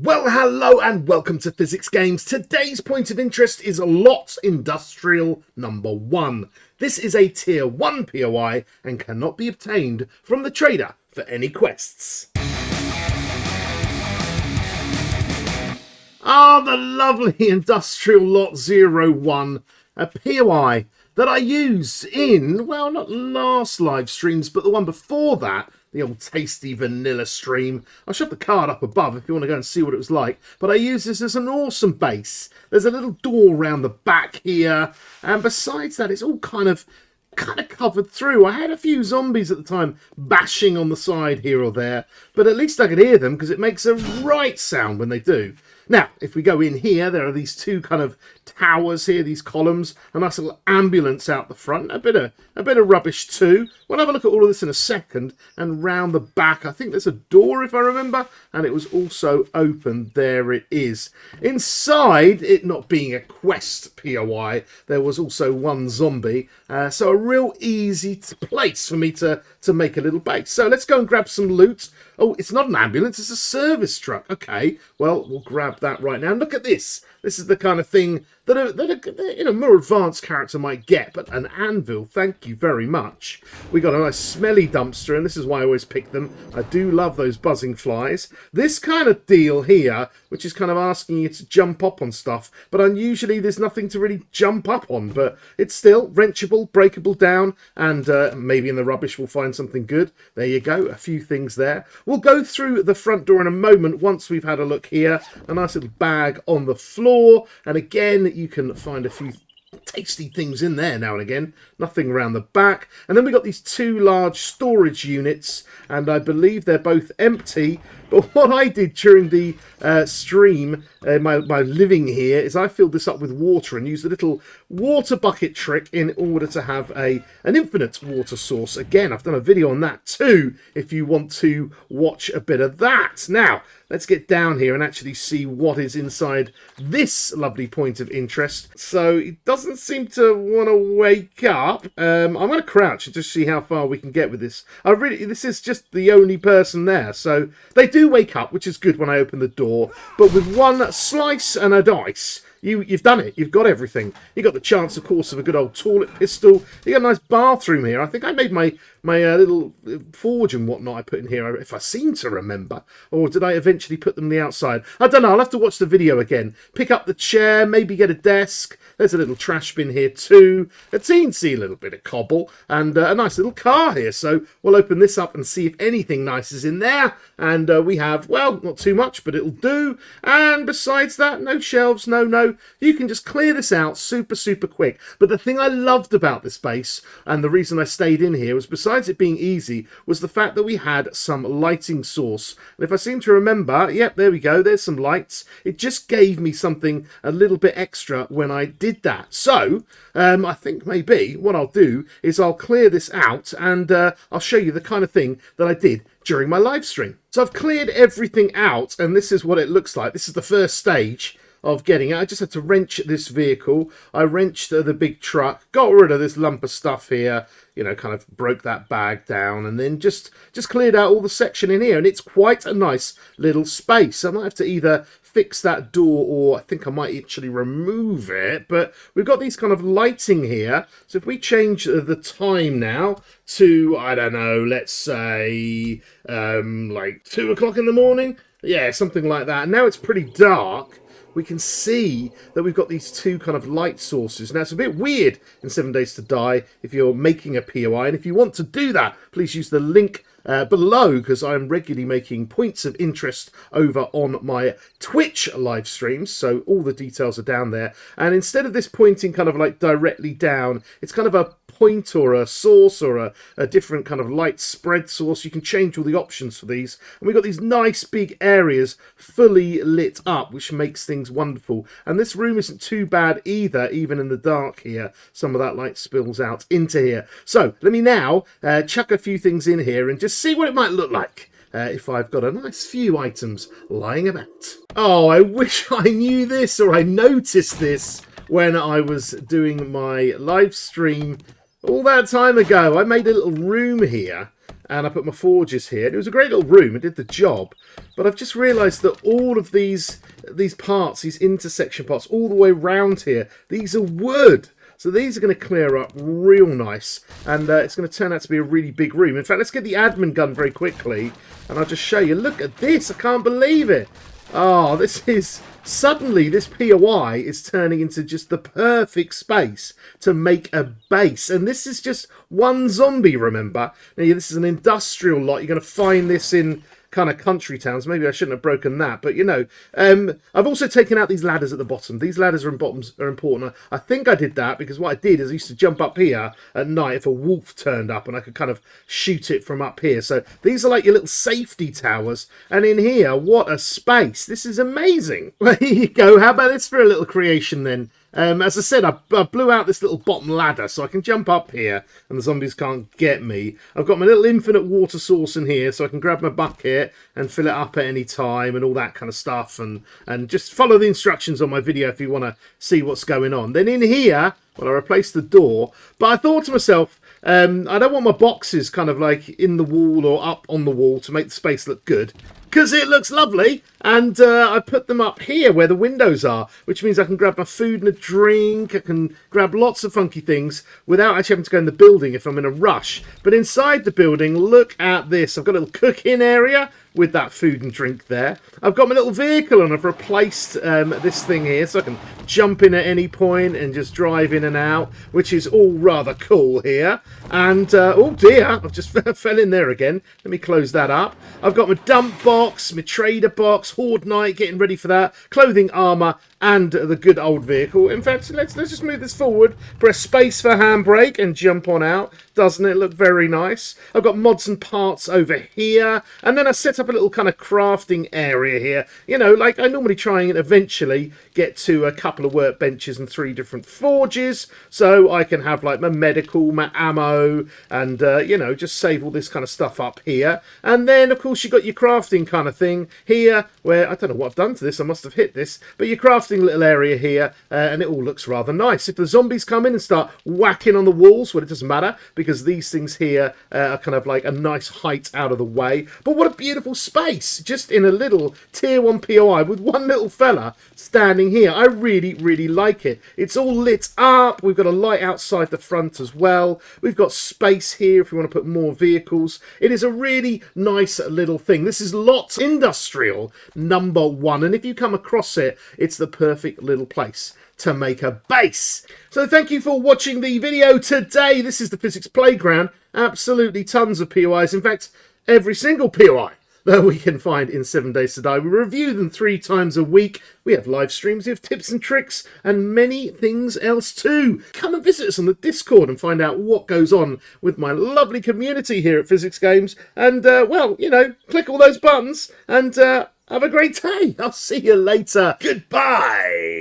Well, hello and welcome to Physics Games. Today's point of interest is Lot Industrial number 1. This is a Tier 1 POI and cannot be obtained from the trader for any quests. The lovely Industrial Lot 01, a POI that I used in, well, not last live streams, but the one before that, the old tasty vanilla stream. I'll shove the card up above if you want to go and see what it was like. But I use this as an awesome base. There's a little door around the back here. And besides that, it's all kind of covered through. I had a few zombies at the time bashing on the side here or there. But at least I could hear them because it makes a right sound when they do. Now, if we go in here, there are these two kind of towers here, these columns, a nice little ambulance out the front, a bit of rubbish too. We'll have a look at all of this in a second, and round the back, I think there's a door if I remember, and it was also open. There it is. Inside, it not being a quest POI, there was also one zombie, so a real easy place for me to make a little base. So let's go and grab some loot. Oh, it's not an ambulance, it's a service truck. Okay, well, we'll grab that right now. And look at this. This is the kind of thing that a more advanced character might get, but an anvil, thank you very much. We got a nice smelly dumpster, and this is why I always pick them. I do love those buzzing flies. This kind of deal here, which is kind of asking you to jump up on stuff, but unusually there's nothing to really jump up on, but it's still wrenchable, breakable down, and maybe in the rubbish we'll find something good. There you go, a few things there. We'll go through the front door in a moment once we've had a look here. A nice little bag on the floor, and again you can find a few tasty things in there now and again. Nothing around the back. And then we got these two large storage units, and I believe they're both empty. But what I did during the stream, my living here, is I filled this up with water and used a little water bucket trick in order to have an infinite water source. Again, I've done a video on that too, if you want to watch a bit of that. Now, let's get down here and actually see what is inside this lovely point of interest. So it doesn't seem to want to wake up. I'm going to crouch and just see how far we can get with this. This is just the only person there. So they do wake up, which is good when I open the door. But with one slice and a dice, you've done it. You've got everything. You got the chance, of course, of a good old toilet pistol. You got a nice bathroom here. I think I made my little forge and whatnot I put in here, if I seem to remember. Or did I eventually put them on the outside? I don't know. I'll have to watch the video again. Pick up the chair, maybe get a desk. There's a little trash bin here too. A teensy little bit of cobble. And a nice little car here. So we'll open this up and see if anything nice is in there. And we have, well, not too much, but it'll do. And besides that, no shelves, no. You can just clear this out super, super quick. But the thing I loved about this base, and the reason I stayed in here, was besides it being easy, was the fact that we had some lighting source. And if I seem to remember, yep, there we go, there's some lights. It just gave me something a little bit extra when I did that. So, I think maybe what I'll do is I'll clear this out and I'll show you the kind of thing that I did during my live stream. So I've cleared everything out, and this is what it looks like. This is the first stage of getting it. I just had to wrench this vehicle. I wrenched the big truck, got rid of this lump of stuff here, kind of broke that bag down, and then just cleared out all the section in here. And it's quite a nice little space. I might have to either fix that door, or I think I might actually remove it. But we've got these kind of lighting here. So if we change the time now to, I don't know, let's say like 2 o'clock in the morning. Yeah, something like that. And now it's pretty dark. We can see that we've got these two kind of light sources. Now, it's a bit weird in 7 Days to Die if you're making a POI. And if you want to do that, please use the link below, because I'm regularly making points of interest over on my Twitch live streams. So all the details are down there. And instead of this pointing kind of like directly down, it's kind of a point or a source or a different kind of light spread source. You can change all the options for these. And we've got these nice big areas fully lit up, which makes things wonderful. And this room isn't too bad either, even in the dark here. Some of that light spills out into here. So let me now chuck a few things in here and just see what it might look like if I've got a nice few items lying about. Oh, I wish I knew this, or I noticed this when I was doing my live stream all that time ago. I made a little room here and I put my forges here. And it was a great little room. It did the job. But I've just realised that all of these parts, these intersection parts, all the way around here, these are wood. So these are going to clear up real nice, and it's going to turn out to be a really big room. In fact, let's get the admin gun very quickly, and I'll just show you. Look at this. I can't believe it. Oh, this is... Suddenly, this POI is turning into just the perfect space to make a base. And this is just one zombie, remember? Now, this is an industrial lot. You're going to find this in kind of country towns. Maybe I shouldn't have broken that, but you know, I've also taken out these ladders at the bottom. These ladders are important. I think I did that because what I did is I used to jump up here at night if a wolf turned up, and I could kind of shoot it from up here. So these are like your little safety towers, and in here, what a space. This is amazing. There you go. How about this for a little creation then? As I said, I blew out this little bottom ladder so I can jump up here and the zombies can't get me. I've got my little infinite water source in here so I can grab my bucket and fill it up at any time and all that kind of stuff. And just follow the instructions on my video if you want to see what's going on. Then in here, well, I replaced the door, but I thought to myself, I don't want my boxes kind of like in the wall or up on the wall to make the space look good, because it looks lovely. And I put them up here where the windows are, which means I can grab my food and a drink. I can grab lots of funky things without actually having to go in the building if I'm in a rush. But inside the building, look at this. I've got a little cooking area with that food and drink there. I've got my little vehicle and I've replaced this thing here so I can jump in at any point and just drive in and out, which is all rather cool here. And, oh dear, I've just fell in there again. Let me close that up. I've got my dump box, my trader box, Horde Night, getting ready for that, clothing, armour, and the good old vehicle. In fact, let's just move this forward, press space for handbrake, and jump on out. Doesn't it look very nice? I've got mods and parts over here, and then I set up a little kind of crafting area here. You know, like I normally try and eventually get to a couple of workbenches and 3 different forges, so I can have like my medical, my ammo, and, you know, just save all this kind of stuff up here. And then, of course, you've got your crafting kind of thing here, where, I don't know what I've done to this, I must have hit this, but your crafting little area here, and it all looks rather nice. If the zombies come in and start whacking on the walls, well, it doesn't matter, because these things here are kind of like a nice height out of the way. But what a beautiful space, just in a little tier 1 POI with one little fella standing here. I really, really like it. It's all lit up. We've got a light outside the front as well. We've got space here if we want to put more vehicles. It is a really nice little thing. This is Lots Industrial #1, and if you come across it, it's the perfect little place to make a base. So thank you for watching the video today. This is the Physics Playground. Absolutely tons of POIs. In fact, every single POI that we can find in 7 Days to Die. We review them 3 times a week. We have live streams, we have tips and tricks, and many things else too. Come and visit us on the Discord and find out what goes on with my lovely community here at Physics Games. And, well, you know, click all those buttons and have a great day. I'll see you later. Goodbye.